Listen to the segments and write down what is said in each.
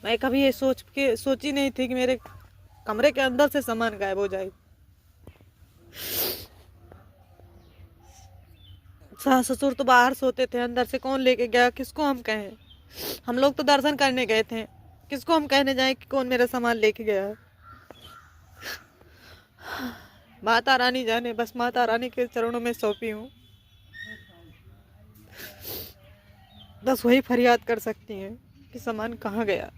मैं कभी ये सोची नहीं थी कि मेरे कमरे के अंदर से सामान गायब हो जाए। सास ससुर तो बाहर सोते थे, अंदर से कौन लेके गया, किसको हम कहें। हम लोग तो दर्शन करने गए थे, किसको हम कहने जाएं कि कौन मेरा सामान लेके गया। माता रानी जाने, बस माता रानी के चरणों में सौंपी हूँ, बस वही फरियाद कर सकती हैं कि सामान कहाँ गया।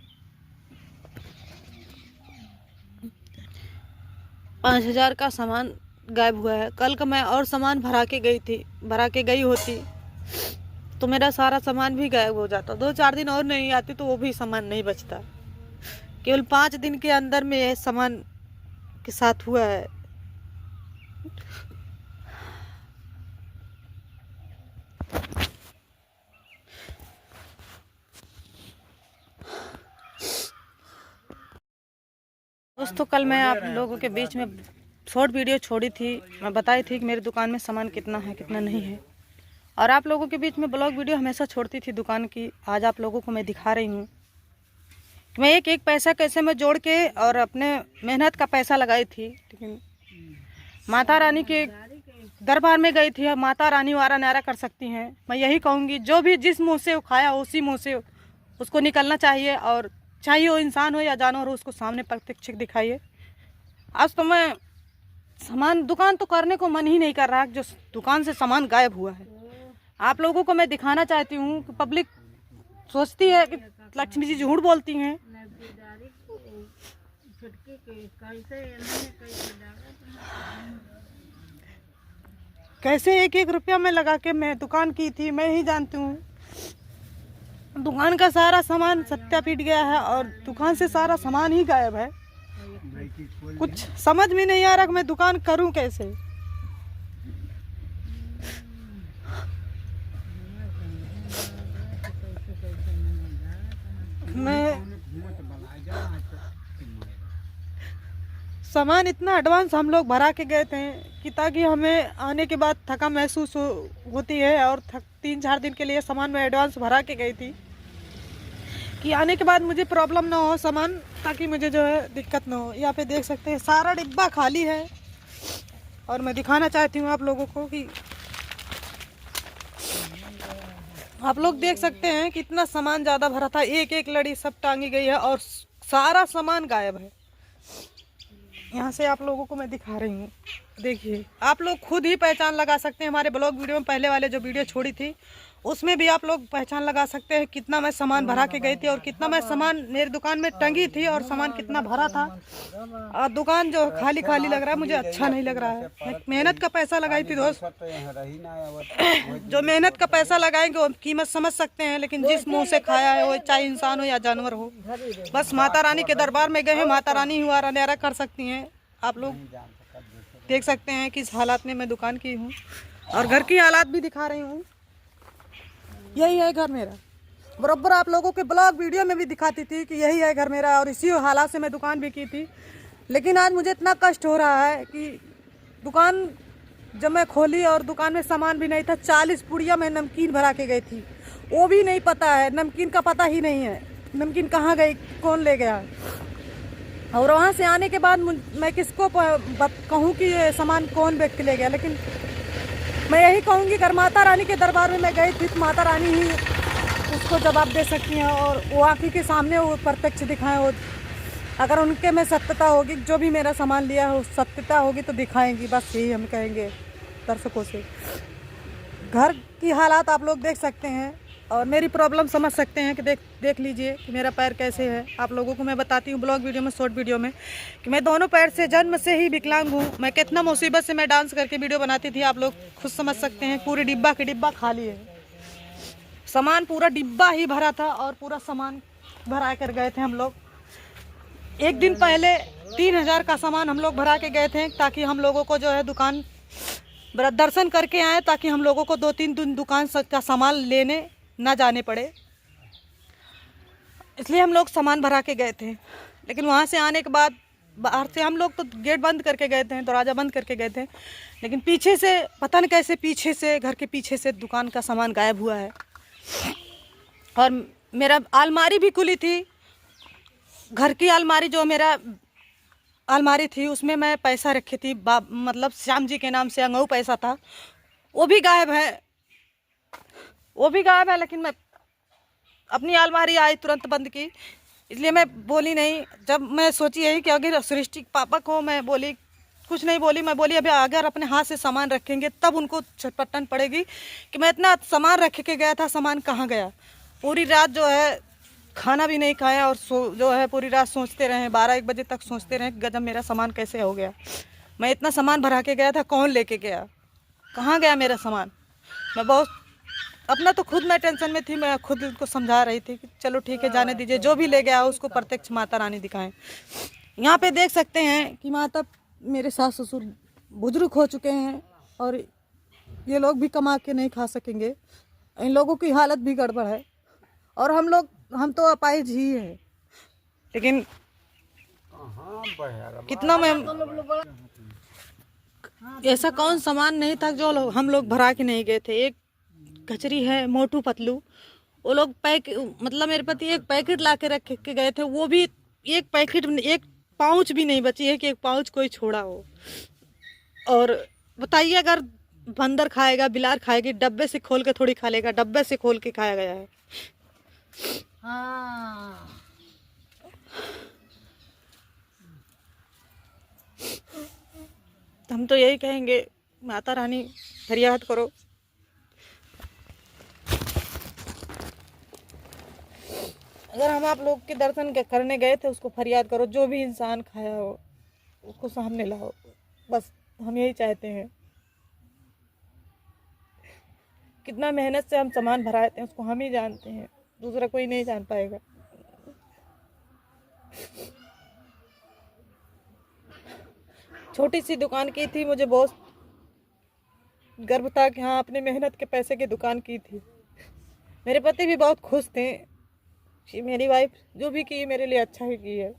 5,000 का सामान गायब हुआ है। कल का मैं और सामान भरा के गई होती तो मेरा सारा सामान भी गायब हो जाता। 2-4 दिन और नहीं आती तो वो भी सामान नहीं बचता। केवल 5 दिन के अंदर में यह सामान के साथ हुआ है। दोस्तों, कल मैं आप लोगों के बीच में शॉर्ट वीडियो छोड़ी थी। मैं बताई थी कि मेरी दुकान में सामान कितना है कितना नहीं है, और आप लोगों के बीच में ब्लॉग वीडियो हमेशा छोड़ती थी दुकान की। आज आप लोगों को मैं दिखा रही हूँ कि मैं एक एक पैसा कैसे मैं जोड़ के और अपने मेहनत का पैसा लगाई थी। लेकिन माता रानी के दरबार में गई थी, माता रानी वारा न्यारा कर सकती हैं। मैं यही कहूँगी, जो भी जिस मुँह से खाया उसी मुँह से उसको निकलना चाहिए, और चाहे वो इंसान हो या जानवर हो, उसको सामने प्रत्यक्ष दिखाइए। आज तो मैं सामान दुकान तो करने को मन ही नहीं कर रहा, जो दुकान से सामान गायब हुआ है आप लोगों को मैं दिखाना चाहती हूँ कि पब्लिक सोचती है कि लक्ष्मी जी झूठ बोलती हैं। कैसे 1-1 रुपया में लगा के मैं दुकान की थी, मैं ही जानती हूँ। दुकान का सारा सामान सत्या पीट गया है और दुकान से सारा सामान ही गायब है। कुछ समझ में नहीं आ रहा कि मैं दुकान करूं कैसे। मैं सामान इतना एडवांस हम लोग भरा के गए थे कि ताकि हमें आने के बाद थका महसूस होती है, और 3-4 दिन के लिए सामान में एडवांस भरा के गई थी कि आने के बाद मुझे प्रॉब्लम ना हो सामान, ताकि मुझे जो है दिक्कत ना हो। यहाँ पे देख सकते हैं सारा डिब्बा खाली है, और मैं दिखाना चाहती हूँ आप लोगों को कि आप लोग देख सकते हैं कितना सामान ज़्यादा भरा था। एक एक लड़ी सब टांगी गई है और सारा सामान गायब है। यहाँ से आप लोगों को मैं दिखा रही हूँ, देखिए आप लोग खुद ही पहचान लगा सकते हैं। हमारे ब्लॉग वीडियो में पहले वाले जो वीडियो छोड़ी थी उसमें भी आप लोग पहचान लगा सकते हैं कितना मैं सामान भरा के गई थी, और कितना मैं सामान मेरी दुकान में टंगी थी, और सामान कितना भरा था। और दुकान जो खाली खाली लग रहा है, मुझे अच्छा नहीं लग रहा है। मैं मेहनत का पैसा लगाई थी दोस्त, जो मेहनत का पैसा लगाएंगे वो कीमत समझ सकते हैं। लेकिन जिस मुँह से खाया है, वो चाहे इंसान हो या जानवर हो, बस माता रानी के दरबार में गए हैं, माता रानी हुआ न्यारा कर सकती हैं। आप लोग देख सकते हैं किस हालात में मैं दुकान की हूँ, और घर की हालात भी दिखा रही हूँ। यही है घर मेरा। बराबर आप लोगों के ब्लॉग वीडियो में भी दिखाती थी कि यही है घर मेरा, और इसी हालात से मैं दुकान भी की थी। लेकिन आज मुझे इतना कष्ट हो रहा है कि दुकान जब मैं खोली और दुकान में सामान भी नहीं था। 40 पुड़िया मैं नमकीन भरा के गई थी, वो भी नहीं पता है, नमकीन का पता ही नहीं है नमकीन कहाँ गई, कौन ले गया। और वहाँ से आने के बाद मैं किसको कहूँ कि ये सामान कौन व्यक्ति ले गया। लेकिन मैं यही कहूँगी, अगर माता रानी के दरबार में मैं गई थी तो माता रानी ही उसको जवाब दे सकती हैं, और वो आँखी के सामने वो प्रत्यक्ष दिखाएं। वो अगर उनके में सत्यता होगी, जो भी मेरा सामान लिया है सत्यता होगी तो दिखाएंगी। बस यही हम कहेंगे दर्शकों से। घर की हालात आप लोग देख सकते हैं और मेरी प्रॉब्लम समझ सकते हैं कि देख लीजिए कि मेरा पैर कैसे है। आप लोगों को मैं बताती हूँ ब्लॉग वीडियो में, शॉर्ट वीडियो में, कि मैं दोनों पैर से जन्म से ही विकलांग हूँ। मैं कितना मुसीबत से मैं डांस करके वीडियो बनाती थी, आप लोग खुद समझ सकते हैं। पूरी डिब्बा की डिब्बा खाली है, सामान पूरा डिब्बा ही भरा था, और पूरा सामान भरा कर गए थे हम लोग। एक दिन पहले 3,000 का सामान हम लोग भरा के गए थे, ताकि हम लोगों को जो है दुकान दर्शन करके आए, ताकि हम लोगों को 2-3 दिन दुकान का सामान लेने ना जाने पड़े, इसलिए हम लोग सामान भरा के गए थे। लेकिन वहाँ से आने के बाद बाहर से हम लोग तो गेट बंद करके गए थे, दरवाज़ा बंद करके गए थे, लेकिन पीछे से पता नहीं कैसे पीछे से, घर के पीछे से दुकान का सामान गायब हुआ है। और मेरा अलमारी भी खुली थी, घर की अलमारी, जो मेरा अलमारी थी उसमें मैं पैसा रखी थी, मतलब श्याम जी के नाम से अंगाऊ पैसा था, वो भी गायब है, वो भी गायब है। लेकिन मैं अपनी अलमारी आई तुरंत बंद की, इसलिए मैं बोली नहीं। जब मैं सोची यही कि अगर सृष्टि पापा को मैं बोली, कुछ नहीं बोली, मैं बोली अभी अगर अपने हाथ से सामान रखेंगे तब उनको छटपटन पड़ेगी कि मैं इतना सामान रख के गया था, सामान कहाँ गया। पूरी रात जो है खाना भी नहीं खाया और जो है पूरी रात सोचते रहे, 12-1 बजे तक सोचते रहे कि गजब मेरा सामान कैसे हो गया। मैं इतना सामान भरा के गया था, कौन लेके गया, कहाँ गया मेरा सामान। मैं बहुत अपना तो खुद मैं टेंशन में थी, मैं खुद उनको समझा रही थी कि चलो ठीक है, जाने दीजिए, जो भी ले गया उसको प्रत्यक्ष माता रानी दिखाएं। यहाँ पे देख सकते हैं कि माता, मेरे सास ससुर बुजुर्ग हो चुके हैं और ये लोग भी कमा के नहीं खा सकेंगे, इन लोगों की हालत भी गड़बड़ है। और हम तो अपाहिज ही है, लेकिन कितना मैं, ऐसा कौन सामान नहीं था जो हम लोग भरा के नहीं गए थे। एक कचरी है मोटू पतलू, वो लोग मतलब मेरे पति एक पैकेट ला के रख के गए थे, वो भी एक पैकेट, एक पाउच भी नहीं बची है कि एक पाउच कोई छोड़ा हो। और बताइए, अगर बंदर खाएगा, बिलार खाएगी, डब्बे से खोल के थोड़ी खा लेगा, डब्बे से खोल के खाया गया है। हाँ। हम तो यही कहेंगे, माता रानी फरियाद करो। अगर हम आप लोग के दर्शन करने गए थे, उसको फरियाद करो, जो भी इंसान खाया हो उसको सामने लाओ, बस हम यही चाहते हैं। कितना मेहनत से हम सामान भराए थे उसको हम ही जानते हैं, दूसरा कोई नहीं जान पाएगा। छोटी सी दुकान की थी, मुझे बहुत गर्व था कि हाँ अपने मेहनत के पैसे की दुकान की थी। मेरे पति भी बहुत खुश थे, मेरी वाइफ जो भी की मेरे लिए अच्छा ही की है।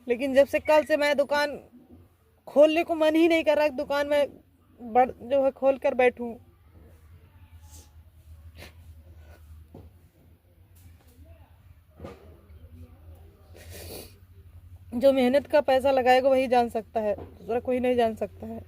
लेकिन जब से कल से मैं दुकान खोलने को मन ही नहीं कर रहा, दुकान में जो है खोल कर बैठूं। जो मेहनत का पैसा लगाएगा वही जान सकता है, दूसरा कोई नहीं जान सकता है।